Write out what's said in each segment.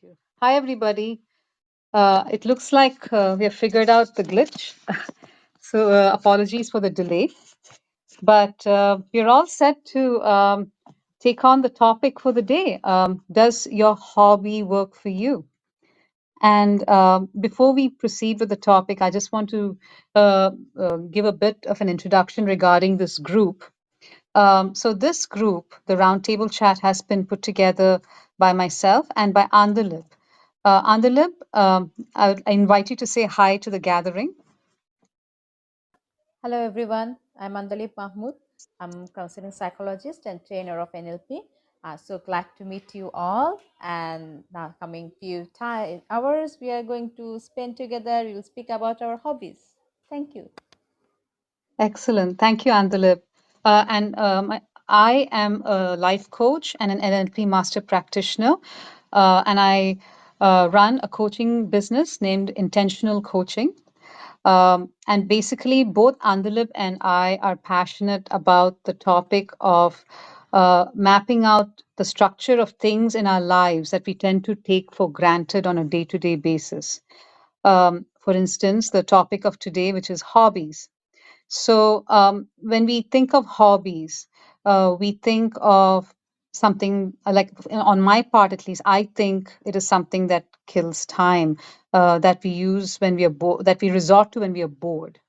you. Hi, everybody. It looks like we have figured out the glitch. So, apologies for the delay. But we're all set to take on the topic for the day. Does your hobby work for you? And before we proceed with the topic, I just want to give a bit of an introduction regarding this group. So this group, the Roundtable Chat, has been put together by myself and by Andalib. Andalib, I invite you to say hi to the gathering. Hello everyone, I'm Andalip Mahmood. I'm counseling psychologist and trainer of NLP. So glad to meet you all. And now coming few hours, we are going to spend together. We'll speak about our hobbies. Thank you. Excellent. Thank you, Andalib. I am a life coach and an NLP master practitioner. And I run a coaching business named Intentional Coaching. And basically, both Andalib and I are passionate about the topic of mapping out the structure of things in our lives that we tend to take for granted on a day to day basis. For instance, the topic of today, which is hobbies. So, when we think of hobbies, we think of something like, on my part at least, I think it is something that kills time, that we use when we are bored, that we resort to when we are bored.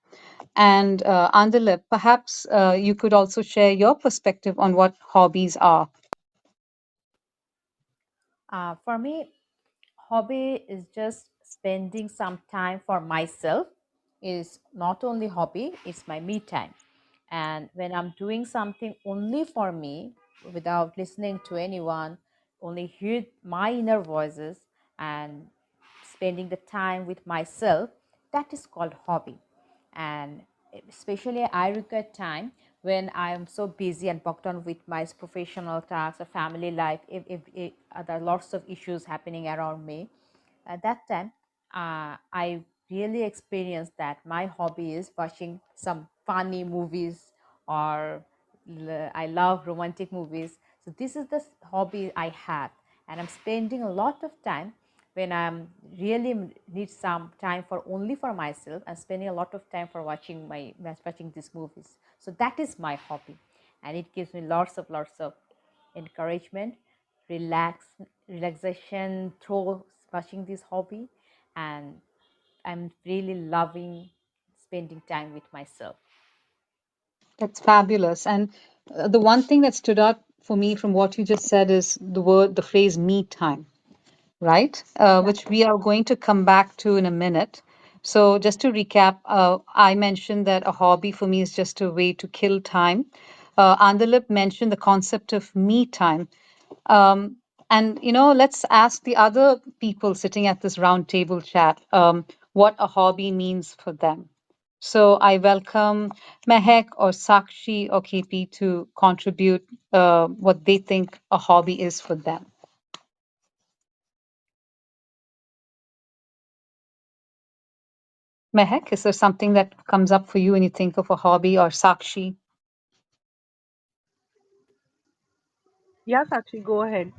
And Andalip, perhaps you could also share your perspective on what hobbies are. For me, hobby is just spending some time for myself. Is not only hobby, it's my me time. And when I'm doing something only for me, without listening to anyone, only hear my inner voices and spending the time with myself, that is called hobby. And especially I require time when I am so busy and bogged down with my professional tasks or family life. If there are lots of issues happening around me, at that time I really experience that my hobby is watching some funny movies, or I love romantic movies. So this is the hobby I have, and I'm spending a lot of time when I'm really need some time for only for myself, and spending a lot of time for watching these movies. So that is my hobby, and it gives me lots of encouragement, relaxation through watching this hobby. And I'm really loving spending time with myself. That's fabulous. And the one thing that stood out for me from what you just said is the phrase me time, right? Yeah. Which we are going to come back to in a minute. So, just to recap, I mentioned that a hobby for me is just a way to kill time. Andalip mentioned the concept of me time. Um, let's ask the other people sitting at this round table chat what a hobby means for them. So I welcome Mehek or Sakshi or KP to contribute what they think a hobby is for them. Mehek, is there something that comes up for you when you think of a hobby, or Sakshi? Yes, actually, go ahead.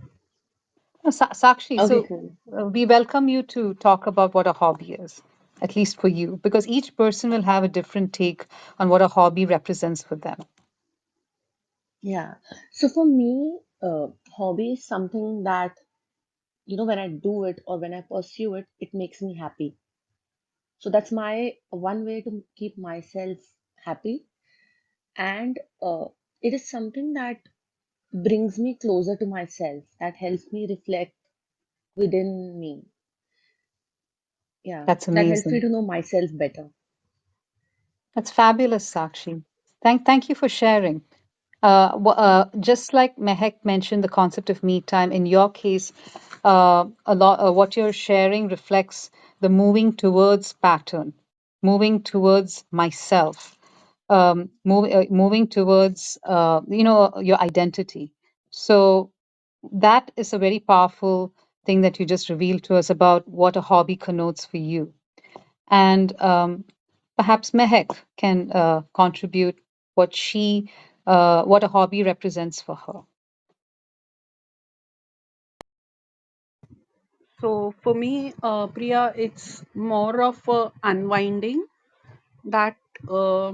No, Sakshi, Okay, so cool. we welcome you to talk about what a hobby is, at least for you, because each person will have a different take on what a hobby represents for them. Yeah. So for me, hobby is something that, when I do it or when I pursue it, it makes me happy. So that's my one way to keep myself happy. And it is something that brings me closer to myself, that helps me reflect within me. Yeah. That's That helps me amazing. to know myself better. That's fabulous, Sakshi. Thank you for sharing. Just like Mehek mentioned, the concept of me time. In your case, a lot what you're sharing reflects the moving towards pattern, moving towards myself, moving towards your identity. So that is a very powerful thing that you just revealed to us about what a hobby connotes for you. And perhaps Mehek can contribute what a hobby represents for her. So for me, Priya, it's more of a unwinding that uh,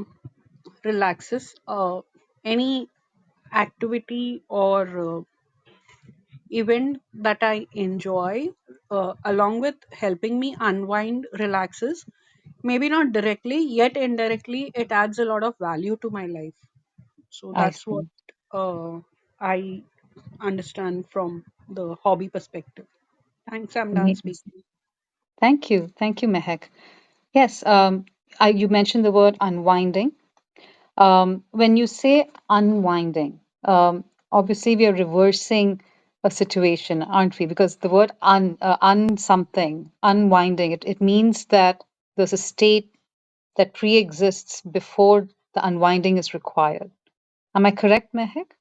relaxes. Any activity or event that I enjoy, along with helping me unwind, relaxes. Maybe not directly, yet indirectly, it adds a lot of value to my life. So I that's what see. I understand from the hobby perspective. Thanks, I'm done Amazing. speaking. Thank you. Thank you, Mehak. Yes, you mentioned the word unwinding. When you say unwinding, obviously we are reversing a situation, aren't we? Because the word something, unwinding, it means that there's a state that pre-exists before the unwinding is required. Am I correct, Mehak?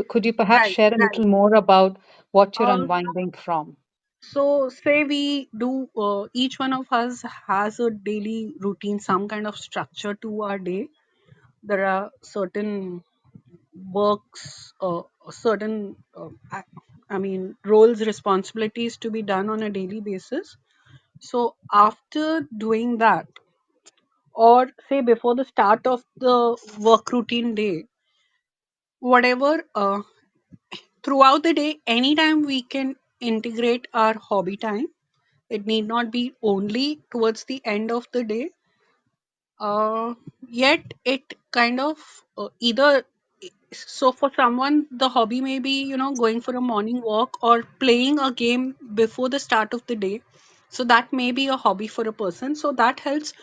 Could you perhaps Right, share a right. little more about what you're Uh, unwinding from? so say we do, each one of us has a daily routine, some kind of structure to our day. There are certain works, certain, I mean, roles, responsibilities to be done on a daily basis. So after doing that, or say before the start of the work routine day, whatever, throughout the day, anytime we can integrate our hobby time. It need not be only towards the end of the day. Uh, Yet it kind of, either, so for someone the hobby may be, going for a morning walk or playing a game before the start of the day. So that may be a hobby for a person. So that helps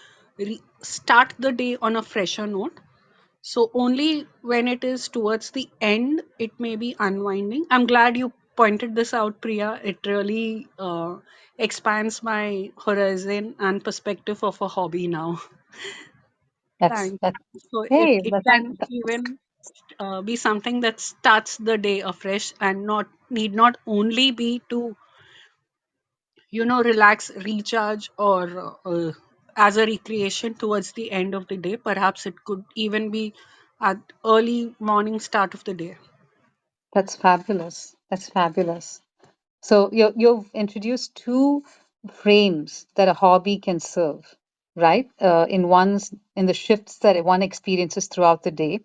start the day on a fresher note. So only when it is towards the end, it may be unwinding. I'm glad you pointed this out, Priya. It really expands my horizon and perspective of a hobby now. Thanks. That's So hey, it can even be something that starts the day afresh and not need not only be to, relax, recharge, or as a recreation towards the end of the day. Perhaps it could even be at early morning start of the day. that's fabulous. That's fabulous. So you've introduced two frames that a hobby can serve, right? In the shifts that one experiences throughout the day.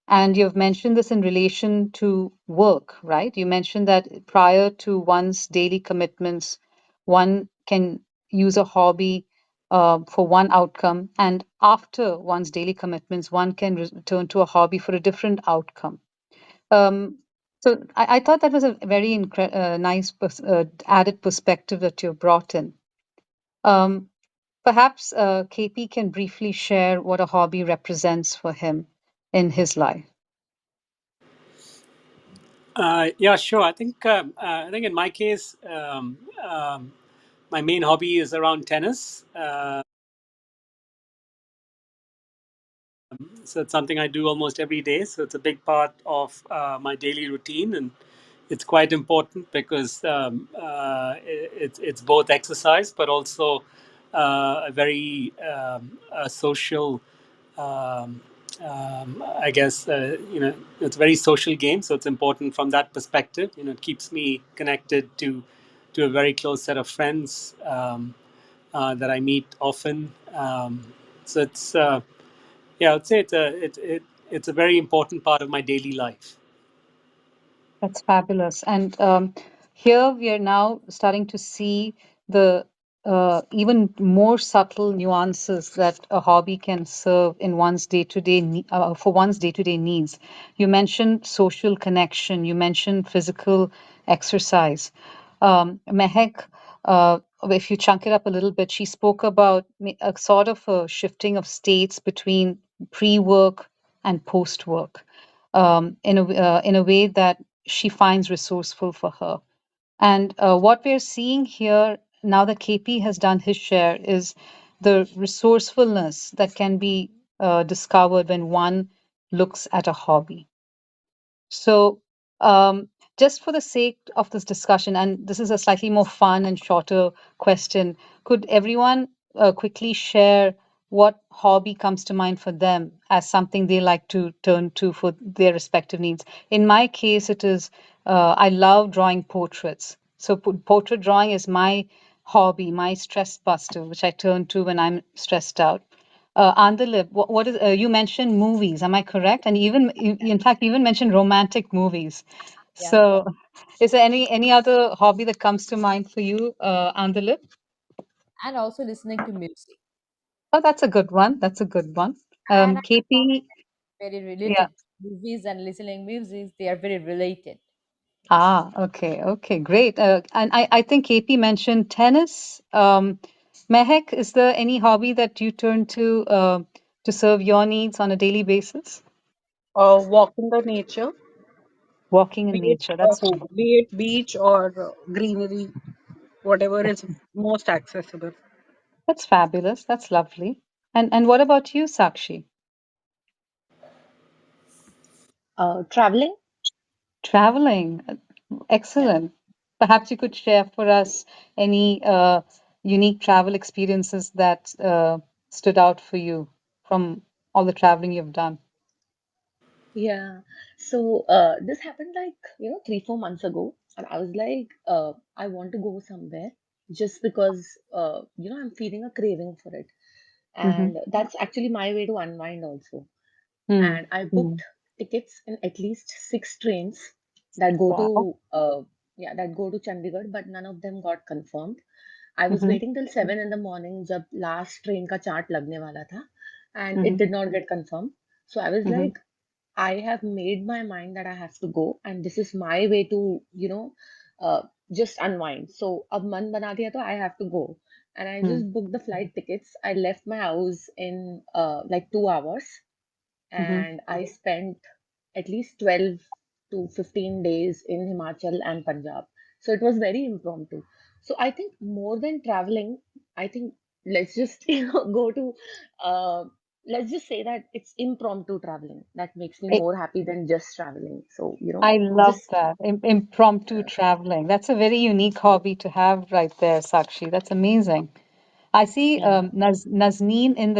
And you've mentioned this in relation to work, right? You mentioned that prior to one's daily commitments, one can use a hobby for one outcome, and after one's daily commitments, one can return to a hobby for a different outcome. Um, so I thought that was a very nice added perspective that you brought in. Um, Perhaps KP can briefly share what a hobby represents for him in his life. Yeah, sure. I think in my case, my main hobby is around tennis. So it's something I do almost every day. So it's a big part of my daily routine, and it's quite important because it's both exercise, but also a very a social. Um, I guess it's a very social game, so it's important from that perspective. It keeps me connected to a very close set of friends that I meet often. So it's yeah, I would say it's a very important part of my daily life. That's fabulous. And here we are now starting to see the even more subtle nuances that a hobby can serve in one's day-to-day for one's day-to-day needs. You mentioned social connection. You mentioned physical exercise. Mehek, if you chunk it up a little bit, she spoke about a sort of a shifting of states between pre-work and post-work in a way that she finds resourceful for her. And what we're seeing here now that KP has done his share is the resourcefulness that can be discovered when one looks at a hobby. So, just for the sake of this discussion, and this is a slightly more fun and shorter question, could everyone quickly share what hobby comes to mind for them as something they like to turn to for their respective needs? In my case, it is I love drawing portraits. So portrait drawing is my hobby, my stress buster, which I turn to when I'm stressed out. Andalip, what is you mentioned movies? Am I correct? And even in fact, you even mentioned romantic movies. Yeah. So, is there any other hobby that comes to mind for you, Andalip? And also listening to music. Oh, that's a good one. That's a good one. And I found KP, very yeah. related. Movies and listening music, they are very related. Ah, okay, okay, great. And I think KP mentioned tennis. Mehek, is there any hobby that you turn to serve your needs on a daily basis? Walk in the nature, Walking in be it nature. That's be it beach or greenery, whatever is most accessible. that's fabulous. That's lovely. And what about you, Sakshi? Traveling. Traveling. Yeah. Excellent. Perhaps you could share for us any unique travel experiences that stood out for you from all the traveling you've done. Yeah. So this happened like, 3, 4 months ago, and I was like, I want to go somewhere just because, I'm feeling a craving for it. Mm-hmm. And that's actually my way to unwind also. Mm. And I Mm. booked tickets in at least 6 trains that go Wow. to, that go to Chandigarh, but none of them got confirmed. I was Mm-hmm. waiting till 7 in the morning, जब last train का chart लगने वाला था, and it Mm-hmm. did not get confirmed. So I was Mm-hmm. like, I have made my mind that I have to go, and this is my way to, just unwind. So अब मन बना दिया तो I have to go, and I Mm. just booked the flight tickets. I left my house in like 2 hours, Mm-hmm. and I spent at least 12 to 15 days in Himachal and Punjab. So it was very impromptu. So I think more than traveling, I think let's just go to let's just say that it's impromptu traveling that makes me I, more happy than just traveling. So, I love just that. Impromptu traveling. That's a very unique hobby to have right there, Sakshi. That's amazing. I see yeah. Nazneen in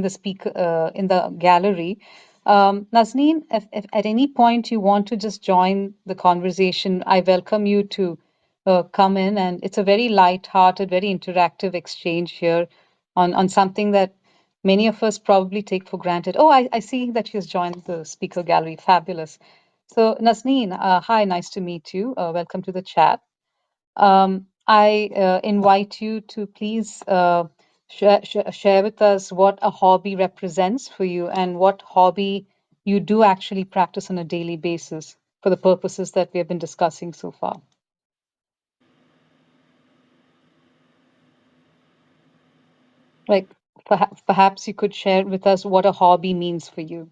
the speaker in the gallery. Nazneen, if at any point you want to just join the conversation, I welcome you to come in, and it's a very light-hearted, very interactive exchange here on something that many of us probably take for granted. Oh, I see that she has joined the speaker gallery. Fabulous. So, Nazneen, hi, nice to meet you. Welcome to the chat. I invite you to please share with us what a hobby represents for you and what hobby you do actually practice on a daily basis for the purposes that we have been discussing so far. Like perhaps you could share with us what a hobby means for you.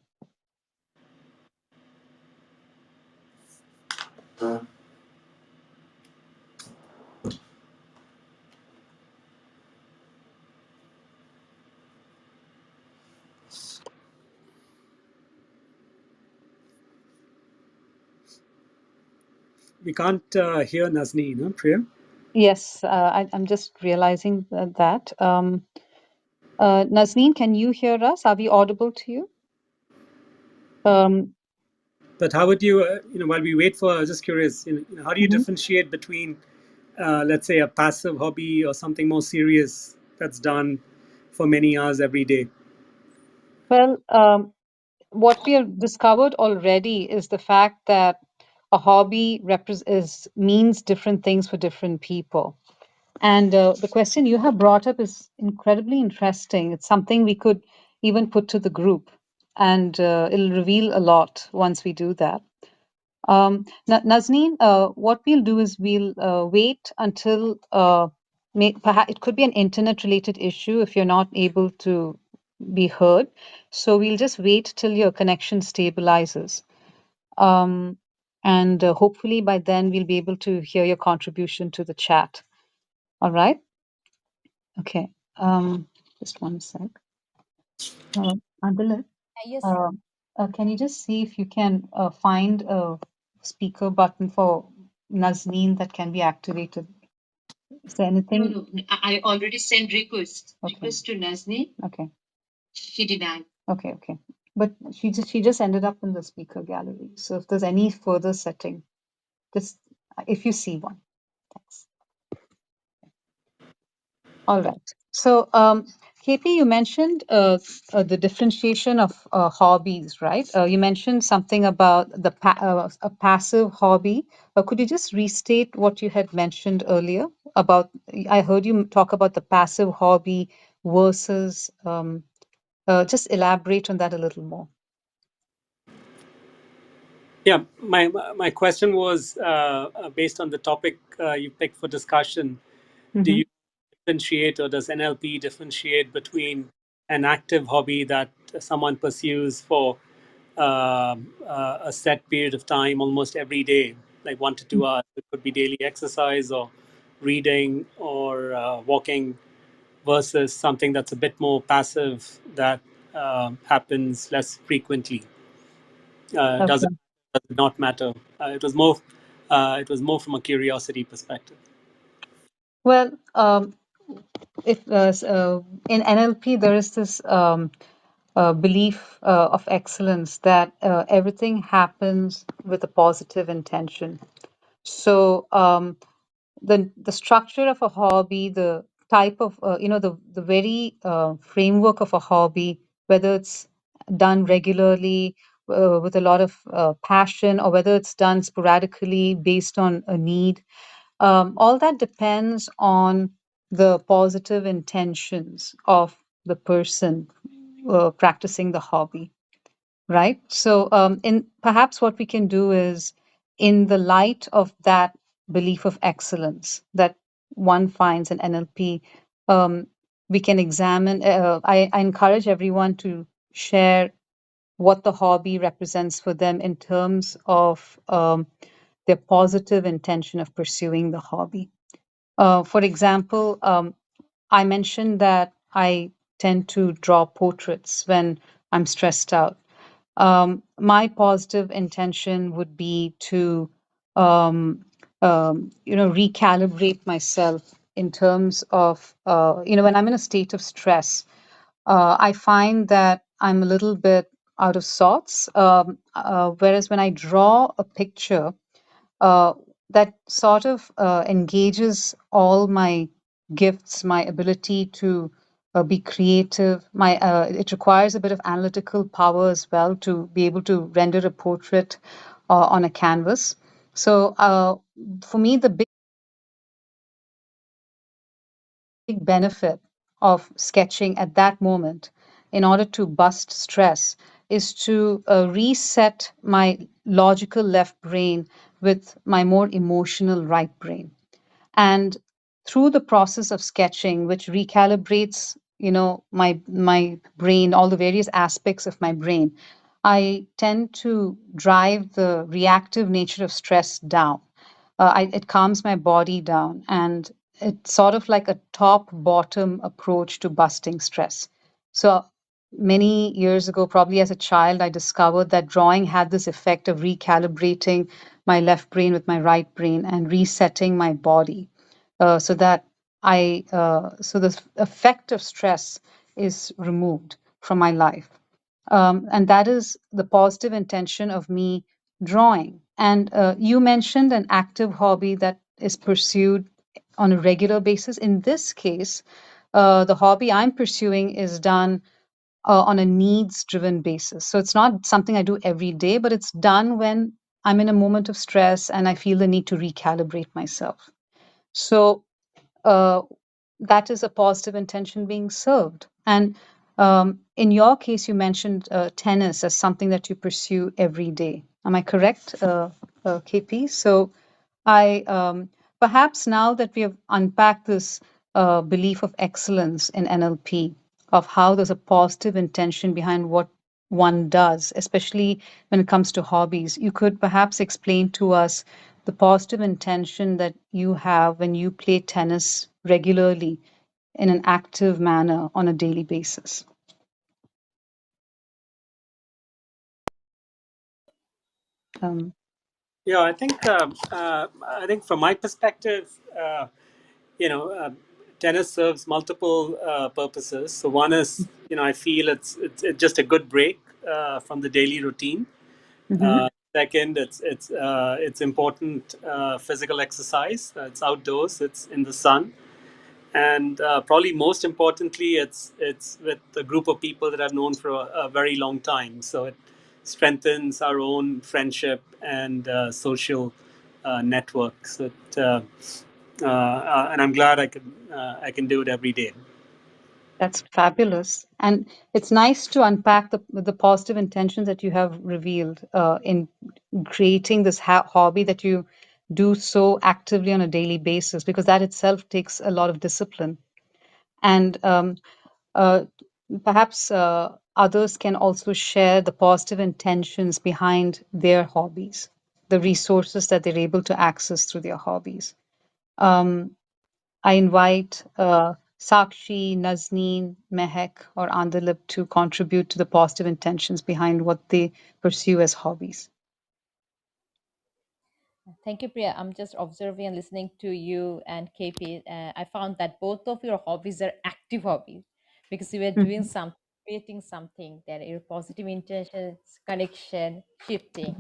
We can't hear Nazneen, no, Priya? Yes, I'm just realizing that. Nazneen, can you hear us? Are we audible to you? Um, But how would you, while we wait for, just curious, how do you mhm. differentiate between, let's say, a passive hobby or something more serious that's done for many hours every day? Well, what we have discovered already is the fact that a hobby means different things for different people. And the question you have brought up is incredibly interesting. It's something we could even put to the group, and it'll reveal a lot once we do that. Nazneen, what we'll do is we'll wait until perhaps it could be an internet-related issue if you're not able to be heard. So we'll just wait till your connection stabilizes. Um, and hopefully by then we'll be able to hear your contribution to the chat. All right? Okay. Just one sec. Andale, Yes. uh, can you just see if you can find a speaker button for Nazneen that can be activated? Is there anything? No, no. I already sent request to Nazneen. Okay. She denied. Okay, okay. But she just ended up in the speaker gallery. So if there's any further setting, just if you see one. All right. So, KP, you mentioned the differentiation of hobbies, right? You mentioned something about a passive hobby. Could you just restate what you had mentioned earlier about? I heard you talk about the passive hobby versus. Just elaborate on that a little more. Yeah, my question was based on the topic you picked for discussion. Do Mm-hmm. you differentiate, or does NLP differentiate between an active hobby that someone pursues for a set period of time, almost every day, like 1 to 2 hours? It could be daily exercise or reading or walking, versus something that's a bit more passive that happens less frequently. Does it Okay. does it not matter? It was more from a curiosity perspective. Well, if in NLP there is this belief of excellence that everything happens with a positive intention. So the structure of a hobby, the type of the very framework of a hobby, whether it's done regularly with a lot of passion, or whether it's done sporadically based on a need, all that depends on the positive intentions of the person practicing the hobby, right? So, in perhaps what we can do is, in the light of that belief of excellence that one finds in NLP, we can examine. I encourage everyone to share what the hobby represents for them in terms of their positive intention of pursuing the hobby. For example, I mentioned that I tend to draw portraits when I'm stressed out. My positive intention would be to, um, recalibrate myself in terms of, when I'm in a state of stress. I find that I'm a little bit out of sorts. Whereas when I draw a picture, uh, that sort of engages all my gifts, my ability to be creative. It requires a bit of analytical power as well to be able to render a portrait on a canvas. So for me, the big benefit of sketching at that moment, in order to bust stress, is to reset my logical left brain with my more emotional right brain. And through the process of sketching, which recalibrates, my brain, all the various aspects of my brain, I tend to drive the reactive nature of stress down. It calms my body down, and it's sort of like a top bottom approach to busting stress. So many years ago, probably as a child, I discovered that drawing had this effect of recalibrating my left brain with my right brain and resetting my body, so that so the effect of stress is removed from my life. And that is the positive intention of me drawing. And you mentioned an active hobby that is pursued on a regular basis. In this case, the hobby I'm pursuing is done on a needs driven basis. So it's not something I do every day, but it's done when I'm in a moment of stress and I feel the need to recalibrate myself. So uh, that is a positive intention being served. And in your case, you mentioned tennis as something that you pursue every day. Am I correct, KP? So I perhaps now that we have unpacked this belief of excellence in NLP, of how there's a positive intention behind what one does, especially when it comes to hobbies, you could perhaps explain to us the positive intention that you have when you play tennis regularly in an active manner on a daily basis. Um, Yeah, I think from my perspective, you know, tennis serves multiple purposes. So one is, I feel it's just a good break from the daily routine. mhm. Second, it's important physical exercise. It's outdoors. It's in the sun. and probably most importantly, it's with a group of people that I've known for a very long time. So it strengthens our own friendship and social networks. And I'm glad I can do it every day. That's fabulous. And it's nice to unpack the positive intentions that you have revealed in creating this hobby that you do so actively on a daily basis, because that itself takes a lot of discipline. And uh, perhaps others can also share the positive intentions behind their hobbies, the resources that they're able to access through their hobbies. Um, I invite Sakshi, Nazneen, Mehek, or Andalip to contribute to the positive intentions behind what they pursue as hobbies. Thank you, Priya. I'm just observing and listening to you and KP. I found that both of your hobbies are active hobbies because you were doing Mhm, something, creating something that your positive intentions, connection, shifting.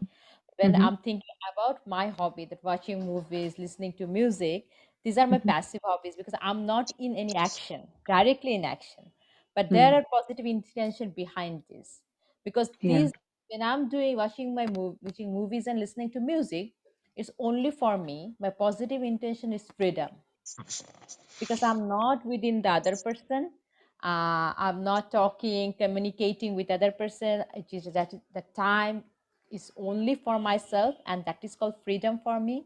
When mhm, I'm thinking about my hobby, that watching movies, listening to music, these are my mhm, passive hobbies because I'm not in any action, directly in action. But there mm. are positive intention behind this because Yeah. these when I'm doing watching movies and listening to music, it's only for me. My positive intention is freedom because I'm not within the other person. I'm not talking, communicating with other person. It is that the time is only for myself, and that is called freedom for me.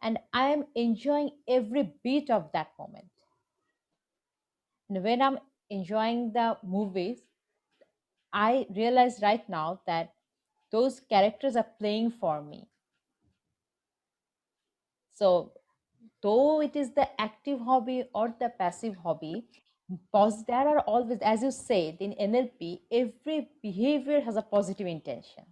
And I am enjoying every bit of that moment. And when I'm enjoying the movies, I realize right now that those characters are playing for me. So though it is the active hobby or the passive hobby, there are always, as you said in NLP, every behavior has a positive intention.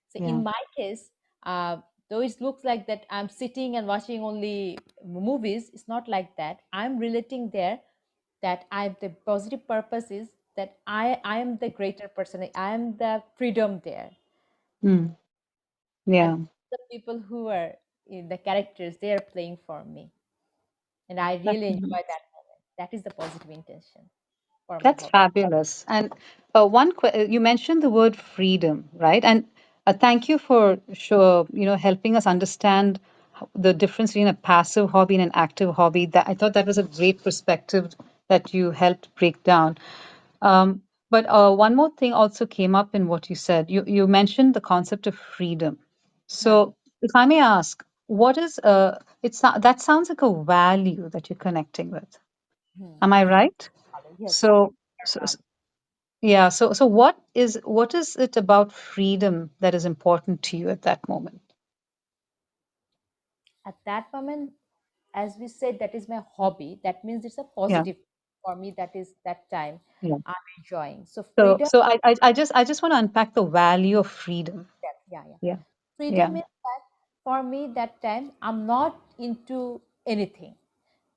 So Yeah. in my case, though it looks like that I'm sitting and watching only movies, it's not like that. I'm relating there that I the positive purpose is that I am the greater person. I am the freedom there, Mm. and Yeah. the people who are in the characters, they are playing for me, and I That's really enjoy nice. that moment. That is the positive intention for my That's hobby. fabulous. And you mentioned the word freedom, right? And thank you for helping us understand the difference between a passive hobby and an active hobby. That I thought that was a great perspective that you helped break down. But one more thing also came up in what you said. You mentioned the concept of freedom. Huh. So, if I may ask, what is that sounds like a value that you're connecting with. Am I right? Yes, So, inner so value. yeah. So what is it about freedom that is important to you at that moment? At that moment, as we said, that is my hobby. That means it's a Yeah. positive for me. That is that time Yeah. I'm enjoying. So So freedom, so I just want to unpack the value of freedom. yeah, yeah. Yeah. Freedom Yeah. means that for me that time I'm not into anything.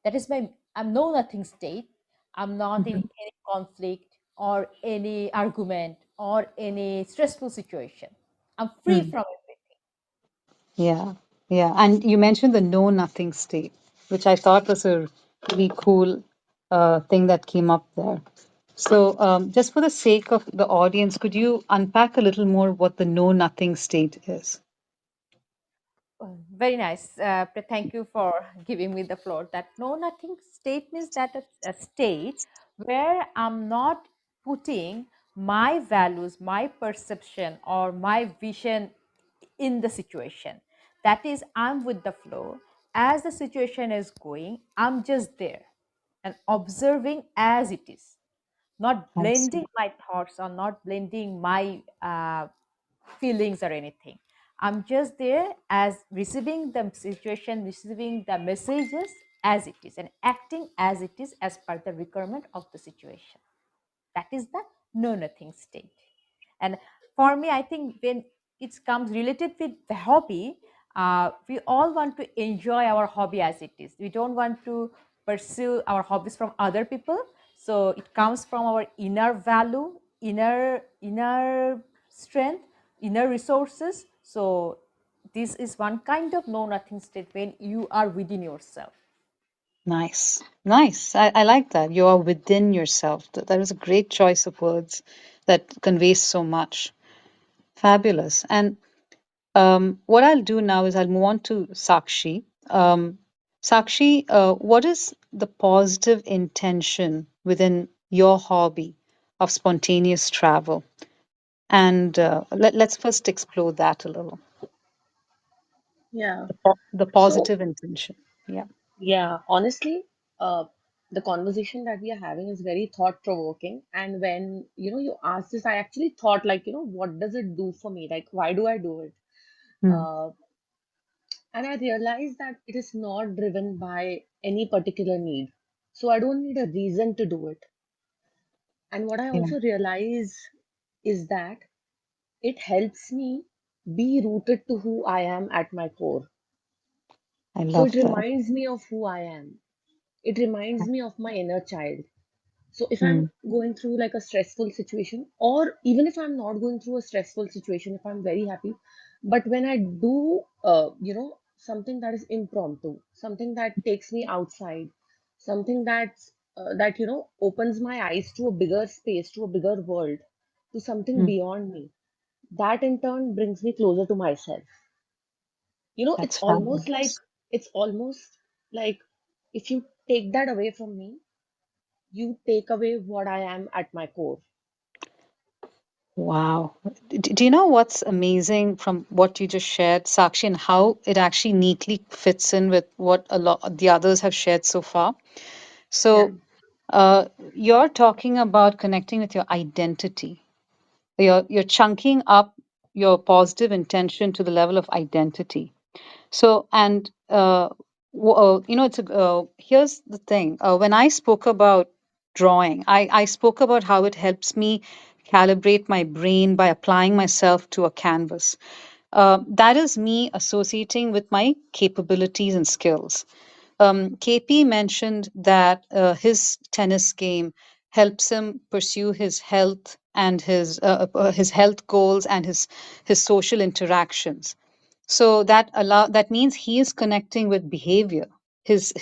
That is my I'm know nothing state. I'm not in Mhm. any conflict or any argument or any stressful situation. I'm free Mm. from everything. Yeah. Yeah. And you mentioned the know nothing state, which I thought was a really cool thing that came up there. So, just for the sake of the audience, could you unpack a little more what the know nothing state is? Very nice. Thank you for giving me the floor. That no nothing state means that a state where I'm not putting my values, my perception, or my vision in the situation. That is, I'm with the flow. As the situation is going, I'm just there and observing as it is, not I see. blending my thoughts or not blending my feelings or anything. I'm just there as receiving the situation, receiving the messages as it is, and acting as it is as per the requirement of the situation. That is the know nothing state. And for me, I think when it comes related with the hobby, we all want to enjoy our hobby as it is. We don't want to pursue our hobbies from other people. So it comes from our inner value, inner strength, inner resources. So this is one kind of know nothing state when you are within yourself. Nice. Nice. I like that. You are within yourself. That is a great choice of words that conveys so much. Fabulous. And what I'll do now is I'll move on to Sakshi. Sakshi, what is the positive intention within your hobby of spontaneous travel? And let's first explore that a little. Yeah. The So, positive intention. Yeah, yeah, honestly, uh, the conversation that we are having is very thought-provoking. And when, you asked this, I actually thought like, what does it do for me? Like, why do I do it? mm, Uh, and I realized that it is not driven by any particular need. So I don't need a reason to do it. And what I yeah, also realize is that it helps me be rooted to who I am at my core. I So it love that. reminds me of who I am. It reminds me of my inner child. So if I'm Mm, going through like a stressful situation, or even if I'm not going through a stressful situation, if I'm very happy, but when I do, something that is impromptu, something that takes me outside, something that opens my eyes to a bigger space, to a bigger world, to something mm, beyond me, that in turn brings me closer to myself. that's fabulous. It's almost like if you take that away from me, you take away what I am at my core. Wow. Do you know what's amazing from what you just shared, Sakshi, and how it actually neatly fits in with what a lot the others have shared so far? Yeah. So, you're talking about connecting with your identity. You're chunking up your positive intention to the level of identity. So, and here's the thing. When I spoke about drawing, I spoke about how it helps me calibrate my brain by applying myself to a canvas. That is me associating with my capabilities and skills. KP mentioned that his tennis game helps him pursue his health and his health goals and his social interactions. So that means he is connecting with behavior. His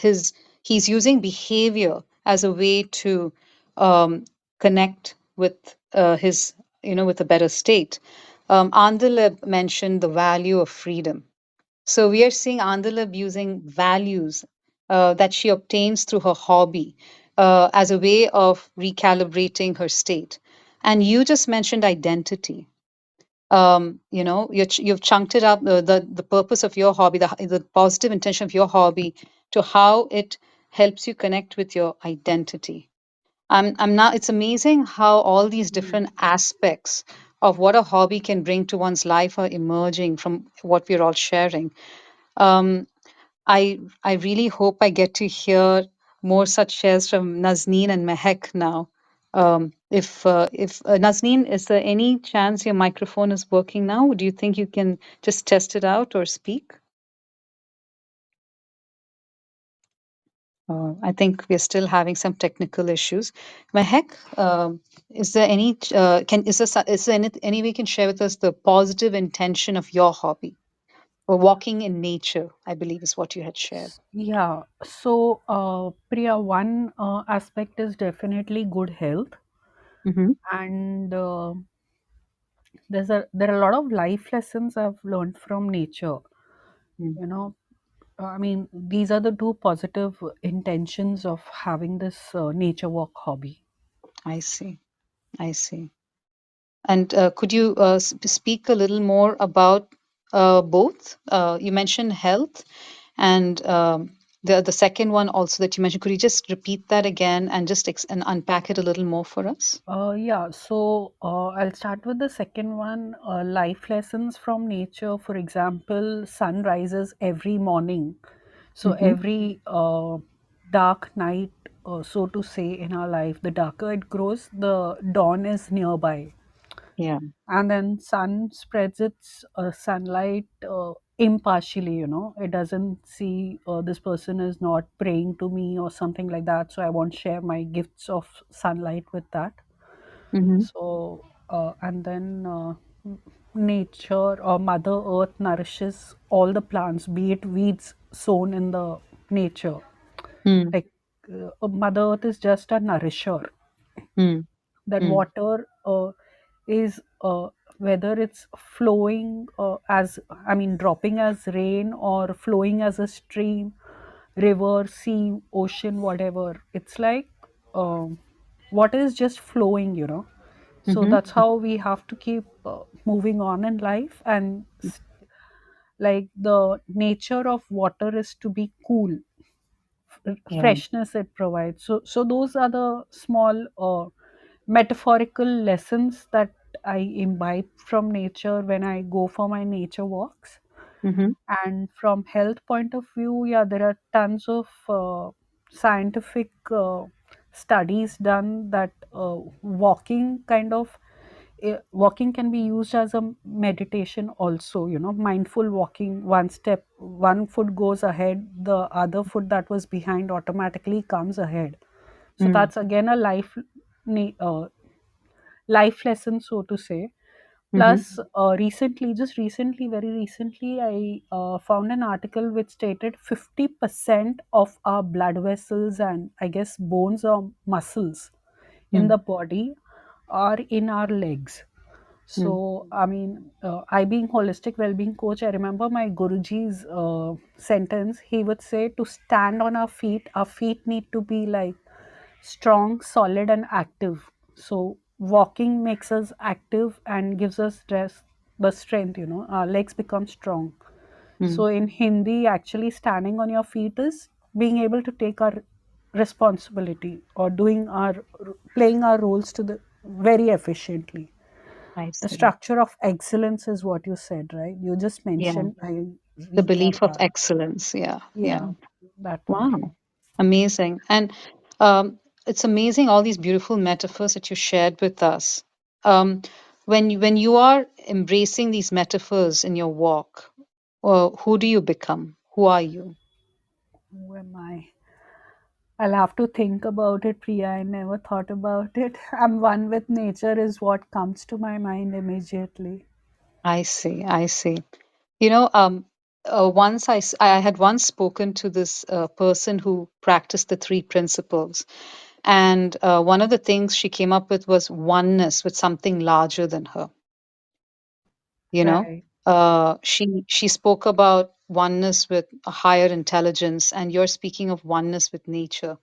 He's using behavior as a way to um, connect with his with a better state. Andaleb mentioned the value of freedom. So we are seeing Andalab using values that she obtains through her hobby as a way of recalibrating her state. And you just mentioned identity. You've chunked it up, the purpose of your hobby, the positive intention of your hobby, to how it helps you connect with your identity. I'm now It's amazing how all these Mm. different aspects of what a hobby can bring to one's life are emerging from what we're all sharing. um, I really hope I get to hear more such shares from Nazneen and Mehek now. If Nazneen, is there any chance your microphone is working now? Do you think you can just test it out or speak? I think we're still having some technical issues. Mehek, is there any is there any way you can share with us the positive intention of your hobby? Or walking in nature, I believe is what you had shared. Yeah, so Priya, one aspect is definitely good health, Mm-hmm. and there are a lot of life lessons I've learned from nature. Mm, You know, I mean, these are the two positive intentions of having this nature walk hobby. I see. I see. And could you speak a little more about both? You mentioned health and the second one also that you mentioned. Could you just repeat that again and just and unpack it a little more for us? Yeah, so I'll start with the second one, life lessons from nature. For example, sun rises every morning. So Mm-hmm. every dark night, so to say, in our life, the darker it grows, the dawn is nearby. Yeah. And then sun spreads its sunlight impartially, it doesn't see this person is not praying to me or something like that. So I won't share my gifts of sunlight with that. Mm-hmm. So, and then nature or Mother Earth nourishes all the plants, be it weeds sown in the nature. Mm, Like Mother Earth is just a nourisher. mm, That mm, water is whether it's flowing as, I mean, dropping as rain or flowing as a stream, river, sea, ocean, whatever. It's like water is just flowing, you know. So mhm, that's how we have to keep moving on in life. And like the nature of water is to be cool, yeah. freshness it provides. So those are the small metaphorical lessons that I imbibe from nature when I go for my nature walks. Mhm, And from health point of view, yeah, there are tons of scientific studies done that walking kind of walking can be used as a meditation also, you know, mindful walking. One step, one foot goes ahead, the other foot that was behind automatically comes ahead. So mm, that's again a life lesson, so to say. mhm, Plus, recently, just recently, very recently, I found an article which stated 50% of our blood vessels and I guess bones or muscles in mm, the body are in our legs. mm, So, I mean, I being holistic well-being coach, I remember my Guruji's sentence. He would say to stand on our feet need to be like strong, solid, and active. So walking makes us active and gives us the strength. You know, our legs become strong. mm. So in Hindi, actually standing on your feet is being able to take our responsibility or doing our playing our roles to the very efficiently. I The see. structure of excellence is what you said, right? You just Yeah. mentioned. I The recap belief of that. excellence. Yeah. Yeah. Yeah, that only. Wow. Amazing. And it's amazing all these beautiful metaphors that you shared with us. Um, when you are embracing these metaphors in your walk, who do you become? Who are you? Who am I? I'll have to think about it, Priya. I never thought about it. I'm one with nature, is what comes to my mind immediately. I see. I see. You know, I had once spoken to this person who practiced the three principles. And one of the things she came up with was oneness with something larger than her. You know, Right. she spoke about oneness with a higher intelligence, and you're speaking of oneness with nature.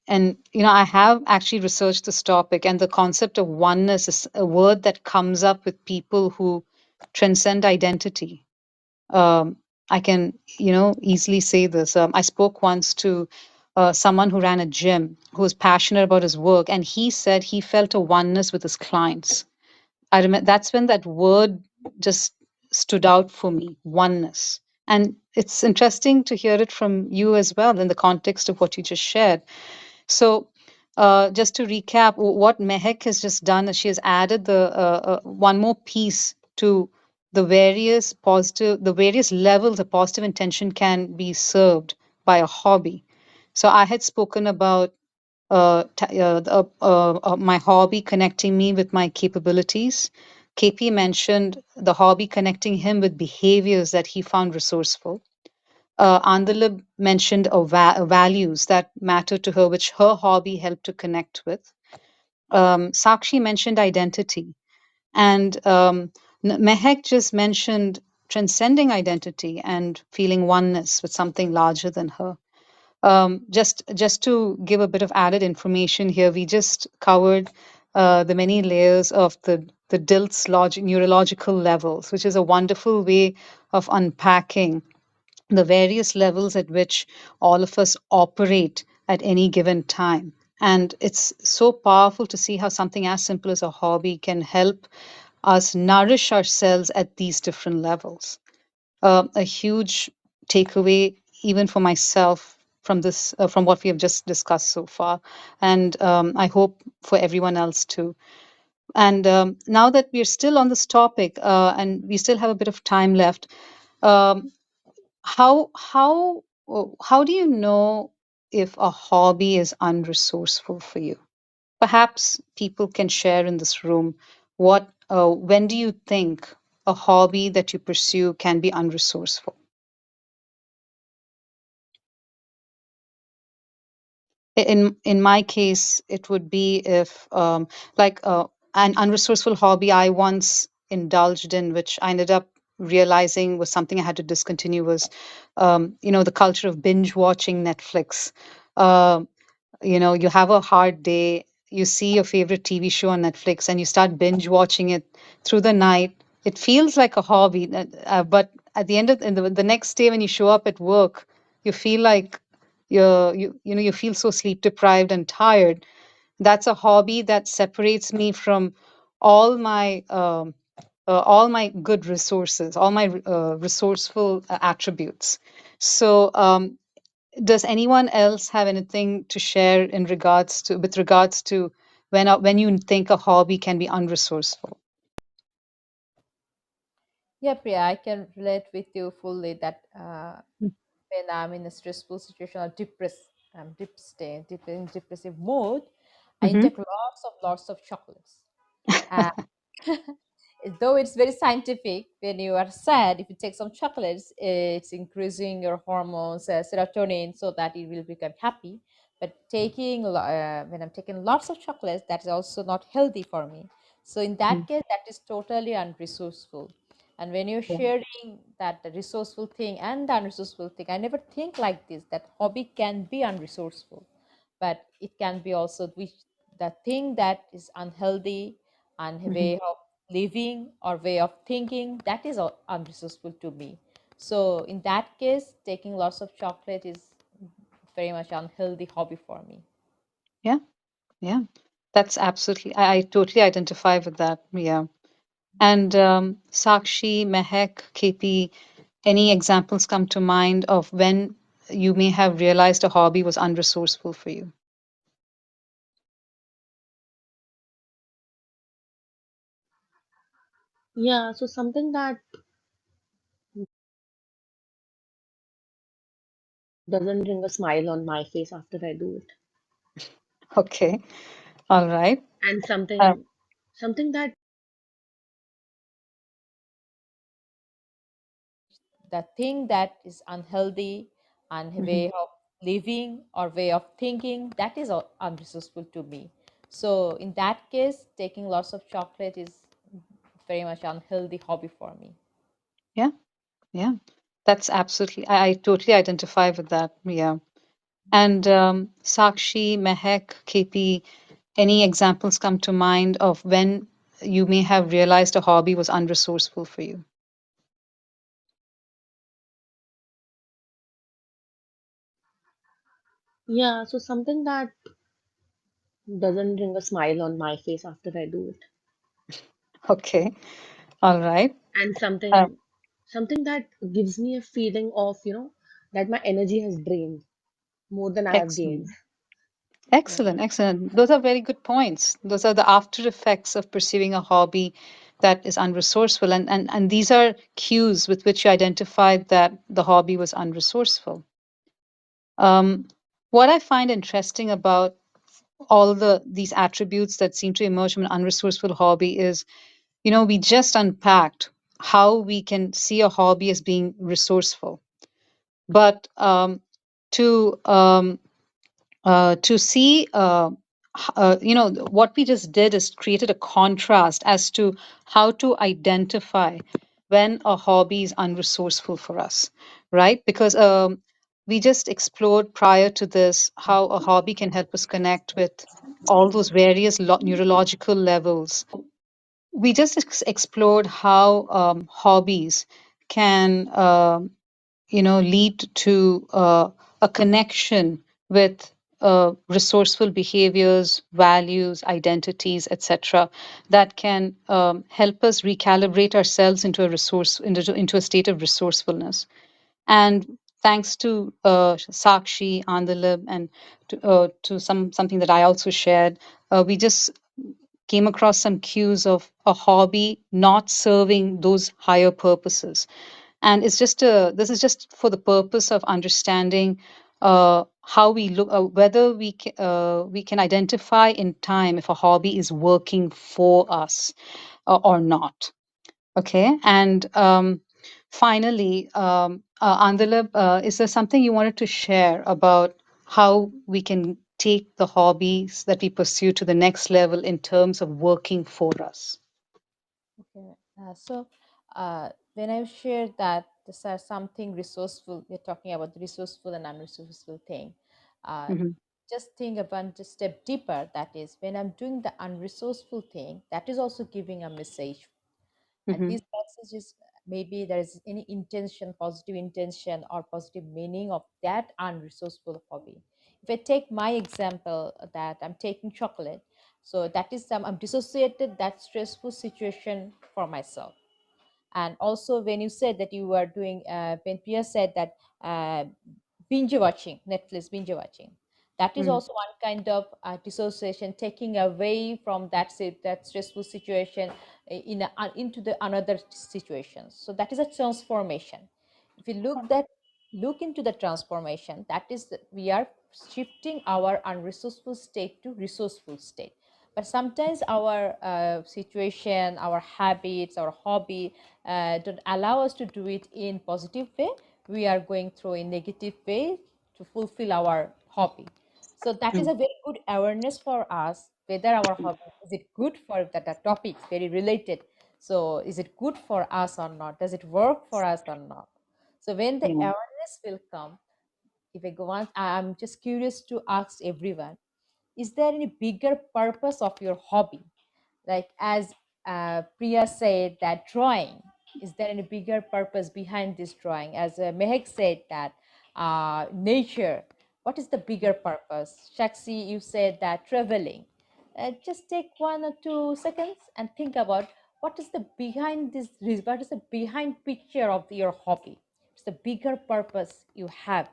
And you know, I have actually researched this topic, and the concept of oneness is a word that comes up with people who transcend identity. I can, you know, easily say this. I spoke once to someone who ran a gym who was passionate about his work, and he said he felt a oneness with his clients. I remember that's when that word just stood out for me, oneness. And it's interesting to hear it from you as well in the context of what you just shared. So, just to recap, what Mehek has just done is she has added one more piece to the various levels a positive intention can be served by a hobby. So, I had spoken about my hobby connecting me with my capabilities. KP mentioned the hobby connecting him with behaviors that he found resourceful. Andalib mentioned values that matter to her, which her hobby helped to connect with. Sakshi mentioned identity. And Mehek just mentioned transcending identity and feeling oneness with something larger than her. Just to give a bit of added information here, we just covered the many layers of the DILT's neurological levels, which is a wonderful way of unpacking the various levels at which all of us operate at any given time. And it's so powerful to see how something as simple as a hobby can help us nourish ourselves at these different levels. A huge takeaway, even for myself, from from what we have just discussed so far, and I hope for everyone else too. And now that we're still on this topic, and we still have a bit of time left, um, how do you know if a hobby is unresourceful for you? Perhaps people can share in this room when do you think a hobby that you pursue can be unresourceful? In my case, it would be if like an unresourceful hobby I once indulged in, which I ended up realizing was something I had to discontinue, was the culture of binge watching Netflix. Um you have a hard day, you see your favorite TV show on Netflix, and you start binge watching it through the night. It feels like a hobby, but at the end of the next day when you show up at work, you feel like you feel so sleep deprived and tired. That's a hobby that separates me from all my all my good resources, all my resourceful attributes. So does anyone else have anything to share in regards to with regards to when you think a hobby can be unresourceful? Yeah, Priya, I can relate with you fully that when I'm in a stressful situation or deep in depressive mood, I Mm-hmm. intake lots of chocolates. And though it's very scientific, when you are sad, if you take some chocolates, it's increasing your hormones, serotonin, so that you will become happy. But when I'm taking lots of chocolates, that is also not healthy for me. So in that case, that is totally unresourceful. And when you're sharing that the resourceful thing and the unresourceful thing, I never think like this, that hobby can be unresourceful, but it can be also which the thing that is unhealthy and a Mm-hmm. way of living or way of thinking, that is unresourceful to me. So in that case, taking lots of chocolate is very much unhealthy hobby for me. Yeah, yeah, that's absolutely. I totally identify with that. Yeah, and Sakshi, Mehak, KP, any examples come to mind of when you may have realized a hobby was unresourceful for you? Yeah, so something that doesn't bring a smile on my face after I do it. Okay, all right. And Uh, something that The thing that is unhealthy and a mhm. way of living or way of thinking, that is unresourceful to me. So in that case, taking lots of chocolate is very much unhealthy hobby for me. Yeah, yeah, that's absolutely. I totally identify with that. Yeah. And Sakshi, Mehak, KP, any examples come to mind of when you may have realized a hobby was unresourceful for you? yeah, so something that doesn't bring a smile on my face after I do it. Okay, all right. And Uh, something that gives me a feeling of, that my energy has drained more than I have gained. excellent. Yeah. Excellent, excellent. Those are very good points. Those are the after effects of pursuing a hobby that is unresourceful. And these are cues with which you identified that the hobby was unresourceful. Um, what I find interesting about all these attributes that seem to emerge from an unresourceful hobby is, we just unpacked how we can see a hobby as being resourceful. But to see what we just did is created a contrast as to how to identify when a hobby is unresourceful for us, right? Because we just explored prior to this how a hobby can help us connect with all those various neurological levels. We just explored how hobbies can lead to a connection with resourceful behaviors, values, identities, etc., that can help us recalibrate ourselves into into a state of resourcefulness. And thanks to Sakshi, Andalib, and to something that I also shared, we just came across some cues of a hobby not serving those higher purposes. And this is just for the purpose of understanding how we look, whether we can identify in time if a hobby is working for us or not. Okay. And finally, Andalab, is there something you wanted to share about how we can take the hobbies that we pursue to the next level in terms of working for us. Okay. When I shared that this is something resourceful, we're talking about the resourceful and unresourceful thing. Uh, Hmm. just think about just step deeper. That is, when I'm doing the unresourceful thing, that is also giving a message. And Hmm. these messages, maybe there is any intention, positive intention or positive meaning of that unresourceful hobby. If I take my example that I'm taking chocolate, so that is some I'm dissociated that stressful situation for myself. And also when you said that you were doing when Priya said that binge watching, Netflix binge watching, that is Mm. also one kind of dissociation, taking away from that stressful situation into the another situation. So that is a transformation. If you look into the transformation, that is we are shifting our unresourceful state to resourceful state. But sometimes our situation, our habits, our hobby don't allow us to do it in positive way. We are going through a negative way to fulfill our hobby. So that is Mm. a very good awareness for us whether our hobby is it good for that topic very related. So is it good for us or not? Does it work for us or not? So when the Yeah. awareness will come, if I go on, I'm just curious to ask everyone: is there any bigger purpose of your hobby? Like as Priya said, that drawing, is there any bigger purpose behind this drawing? As Mehek said that nature, what is the bigger purpose? Shakshi, you said that traveling. Just take 1 or 2 seconds and think about what is the behind this, what is the behind picture of your hobby? It's the bigger purpose you have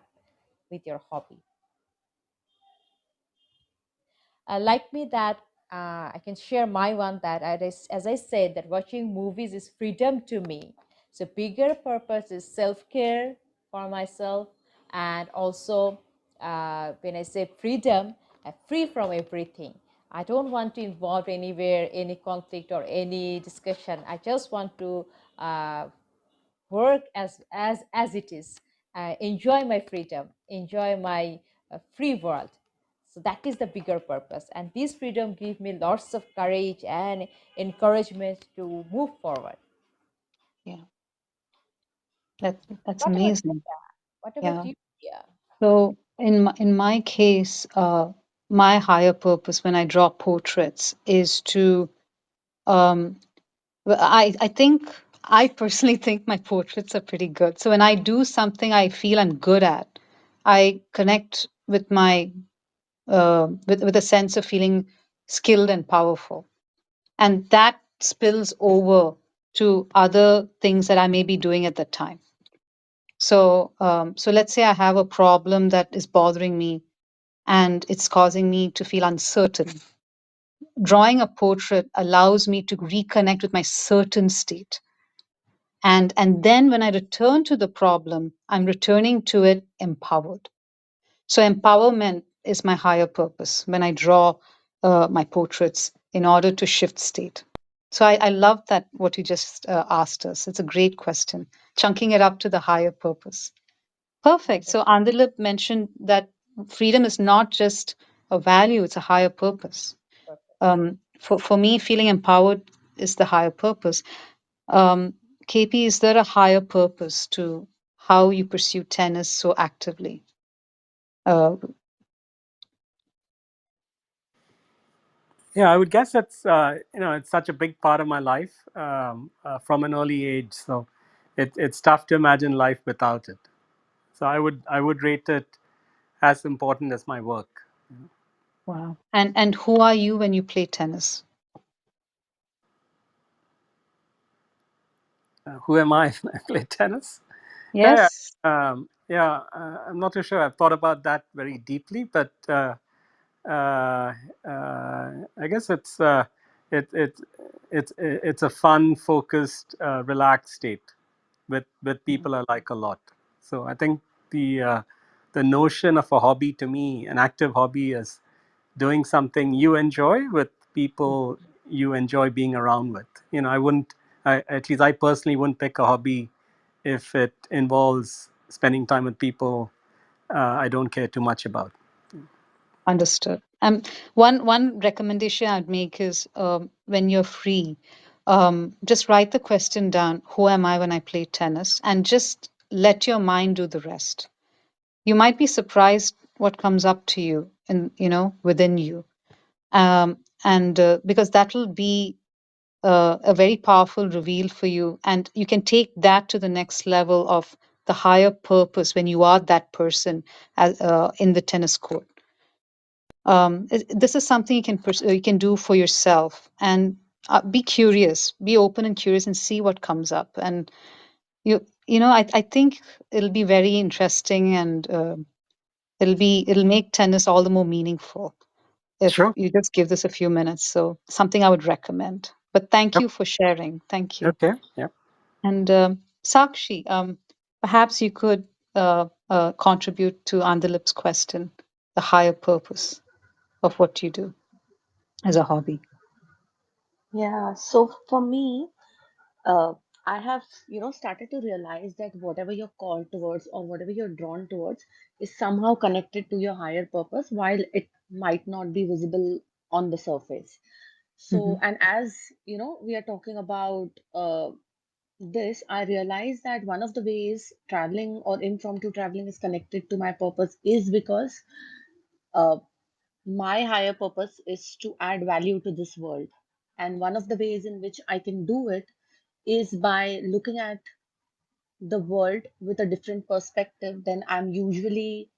with your hobby. Like me that I can share my one that as I said that watching movies is freedom to me. So bigger purpose is self-care for myself, and also when I say freedom, free from everything. I don't want to involve anywhere any conflict or any discussion. I just want to uh, work as it is, enjoy my freedom, enjoy my free world. So that is the bigger purpose, and this freedom gives me lots of courage and encouragement to move forward. Yeah. That's What about amazing. what about Yeah. you? Yeah. So in my case, my higher purpose when I draw portraits is to well, I think I personally think my portraits are pretty good. So when I do something I feel I'm good at, I connect with my with a sense of feeling skilled and powerful, and that spills over to other things that I may be doing at the time. So let's say I have a problem that is bothering me and it's causing me to feel uncertain. Drawing a portrait allows me to reconnect with my certain state. And then when I return to the problem, I'm returning to it empowered. So empowerment is my higher purpose when I draw my portraits in order to shift state. So I love that what you just asked us. It's a great question, chunking it up to the higher purpose. Perfect. Wonderful So Andalip mentioned that freedom is not just a value, it's a higher purpose. purpose. For me, feeling empowered is the higher purpose. Um, KP, is there a higher purpose to how you pursue tennis so actively? Uh, Yeah, I would guess it's it's such a big part of my life from an early age. So it's tough to imagine life without it. So I would rate it as important as my work. wow. And who are you when you play tennis? Who am I when I play tennis? Yeah, Yes. I'm not too sure. I've thought about that very deeply, but uh, I guess it, it, it's a fun, focused, relaxed state with Mhm. people I like a lot. So I think the notion of a hobby to me, an active hobby, is doing something you enjoy with people you enjoy being around with. I wouldn't, at least I personally wouldn't pick a hobby if it involves spending time with people I don't care too much about. Understood. One recommendation I'd make is when you're free, just write the question down. Who am I when I play tennis? And just let your mind do the rest. You might be surprised what comes up to you, and within you, and because that will be a very powerful reveal for you, and you can take that to the next level of the higher purpose when you are that person in the tennis court. This is something you can do for yourself, and be curious, be open and curious, and see what comes up. And I think it'll be very interesting, and it'll make tennis all the more meaningful if Sure. you just give this a few minutes. So something I would recommend. But thank Yep. you for sharing. Thank you. Okay. Yeah. And Sakshi, perhaps you could contribute to Andalip's question, the higher purpose of what you do as a hobby. Yeah, so for me, uh, I have, started to realize that whatever you're called towards or whatever you're drawn towards is somehow connected to your higher purpose, while it might not be visible on the surface. Hmm. So, and as we are talking about this, I realized that one of the ways traveling or impromptu traveling is connected to my purpose is because uh, my higher purpose is to add value to this world. And one of the ways in which I can do it is by looking at the world with a different perspective than I'm usually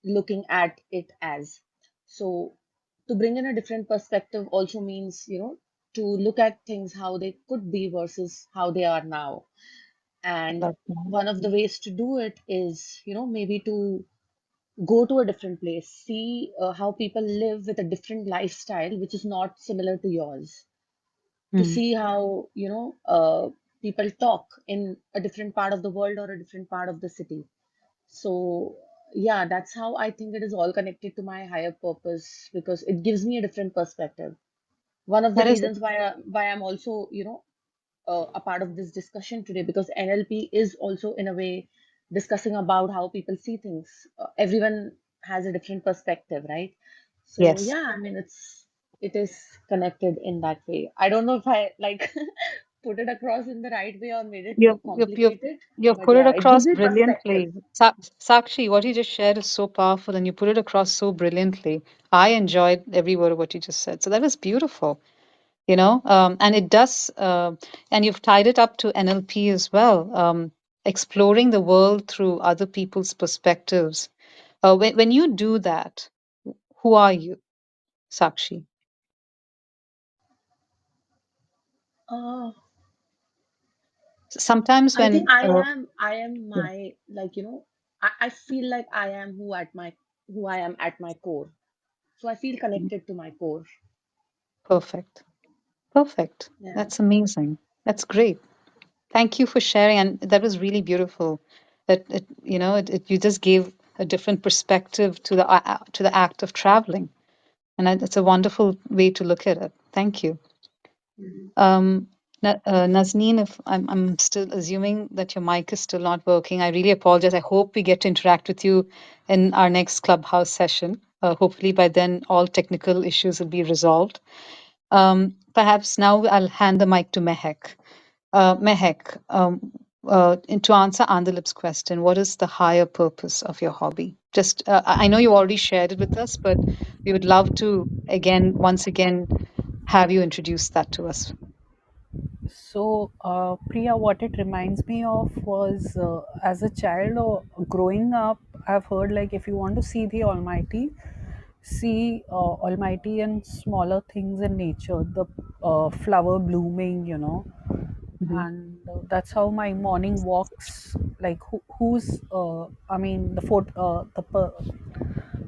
looking at it as. So, to bring in a different perspective also means, to look at things how they could be versus how they are now. And Love that. one of the ways to do it is, maybe to go to a different place, see how people live with a different lifestyle, which is not similar to yours, to Mm. see how, people talk in a different part of the world or a different part of the city. So, yeah, that's how I think it is all connected to my higher purpose because it gives me a different perspective. One of the That is, reasons why I'm also, a part of this discussion today because NLP is also in a way discussing about how people see things. Everyone has a different perspective, right? So yes. yeah, I mean it is connected in that way. I don't know if I like put it across in the right way or made it more You've, you've, you've, complicated, you've but put it yeah, it across gives me perspective. brilliantly. Sakshi, what you just shared is so powerful, and you put it across so brilliantly. I enjoyed every word of what you just said. So that was beautiful. And it does, and you've tied it up to NLP as well, exploring the world through other people's perspectives. When you do that, who are you, Sakshi? Uh, Sometimes I think when, I am yeah, my like I feel like I am who I am at my core. So I feel connected to my core. perfect, perfect. Yeah. That's amazing. That's great. Thank you for sharing, and that was really beautiful. You just gave a different perspective to the act of traveling, and it's a wonderful way to look at it. Thank you. Mhm. Nazneen, if I'm still assuming that your mic is still not working, I really apologize. I hope we get to interact with you in our next Clubhouse session. Hopefully, by then, all technical issues will be resolved. Perhaps now I'll hand the mic to Mehek. Mehek, and to answer Andalip's question, what is the higher purpose of your hobby? Just, I know you already shared it with us, but we would love to once again, have you introduce that to us. So, Priya, what it reminds me of was as a child or growing up, I've heard like if you want to see the Almighty, see Almighty in smaller things in nature, the flower blooming, Mhm. and that's how my morning walks. Like who's, I mean,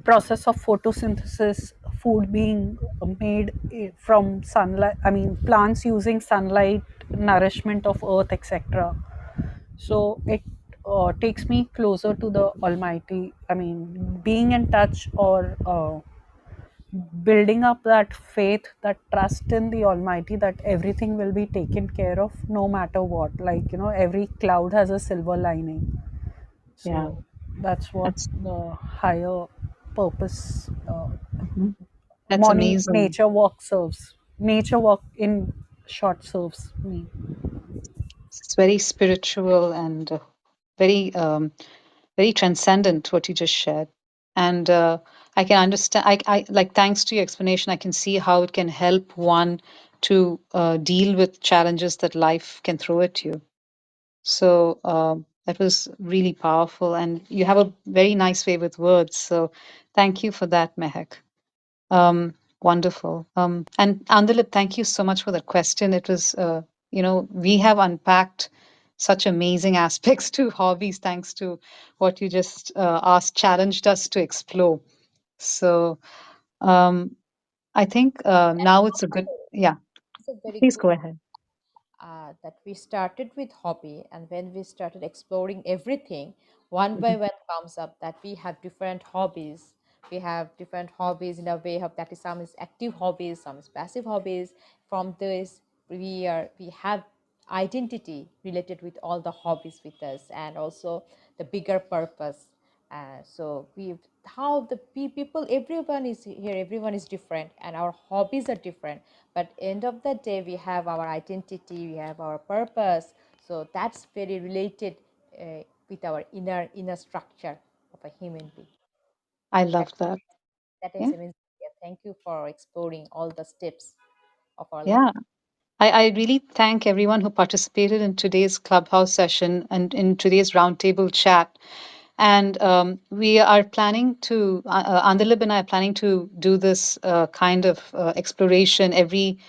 process of photosynthesis, food being made from sunlight, I mean plants using sunlight, nourishment of earth, etc. So it takes me closer to the Almighty, I mean being in touch or building up that faith, that trust in the Almighty, that everything will be taken care of no matter what, like every cloud has a silver lining. Yeah, So that's what that's the higher. purpose Mhm. That's morning amazing. nature walk serves. Nature walk in short serves me. It's very spiritual and very very transcendent what you just shared. And I can understand. I like thanks to your explanation, I can see how it can help one to deal with challenges that life can throw at you. So that was really powerful, and you have a very nice way with words. So thank you for that, Mehak. Wonderful. And Andalip, thank you so much for that question. It was, we have unpacked such amazing aspects to hobbies thanks to what you just asked, challenged us to explore. So um, I think now it's a good, yeah, It's a very please good go ahead. that we started with hobby, and when we started exploring everything, one by Mhm. one comes up that we have different hobbies. We have different hobbies in a way of that is some is active hobbies, some is passive hobbies. From this, we have identity related with all the hobbies with us, and also the bigger purpose. So we how the people, everyone is here, everyone is different, and our hobbies are different, but end of the day we have our identity, we have our purpose. So that's very related with our inner structure of a human being. I that love that. that is Yeah. amazing. Yeah, thank you for exploring all the steps of our life. Yeah. I really thank everyone who participated in today's Clubhouse session and in today's roundtable chat. And we are planning to, Andalib and I are planning to do this kind of exploration every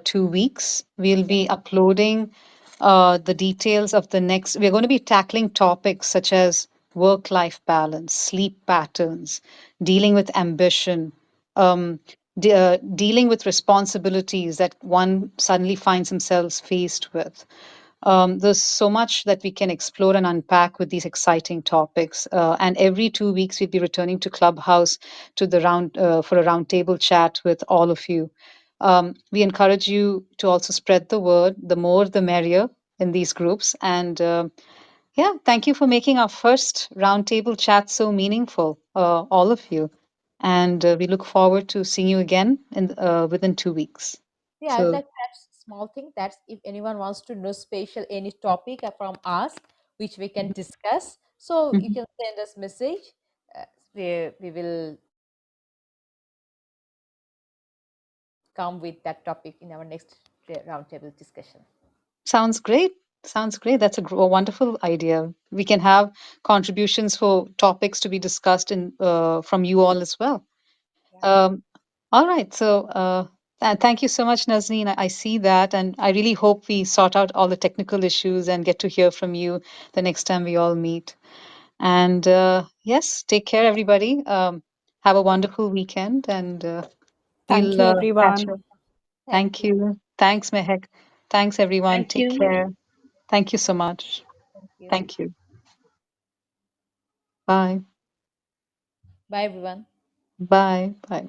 2 weeks. We'll Yeah, be uploading the details of the next, we're going to be tackling topics such as work life balance, sleep patterns, dealing with ambition, um, dealing with responsibilities that one suddenly finds themselves faced with. There's so much that we can explore and unpack with these exciting topics. And every 2 weeks, we'll be returning to Clubhouse to the round for a roundtable chat with all of you. We encourage you to also spread the word. The more, the merrier in these groups. And yeah, thank you for making our first roundtable chat so meaningful, all of you. And we look forward to seeing you again within 2 weeks. yeah, I'd So, like to add small thing, that's if anyone wants to know special any topic from us which we can discuss, so you mhm. can send us message. We will come with that topic in our next roundtable discussion. Sounds great. Sounds great. That's a wonderful idea. We can have contributions for topics to be discussed in from you all as well. Yeah, Um, all right. So thank you so much, Nazneen. I see that, and I really hope we sort out all the technical issues and get to hear from you the next time we all meet. And yes, take care, everybody. Have a wonderful weekend, and Thank we'll you, catch everyone. up. thank Thank you. you. Thanks, Mehek. Thanks, everyone. Thank Take you. care. Thank you so much. Thank you. Thank you. Bye. Bye everyone. Bye. Bye.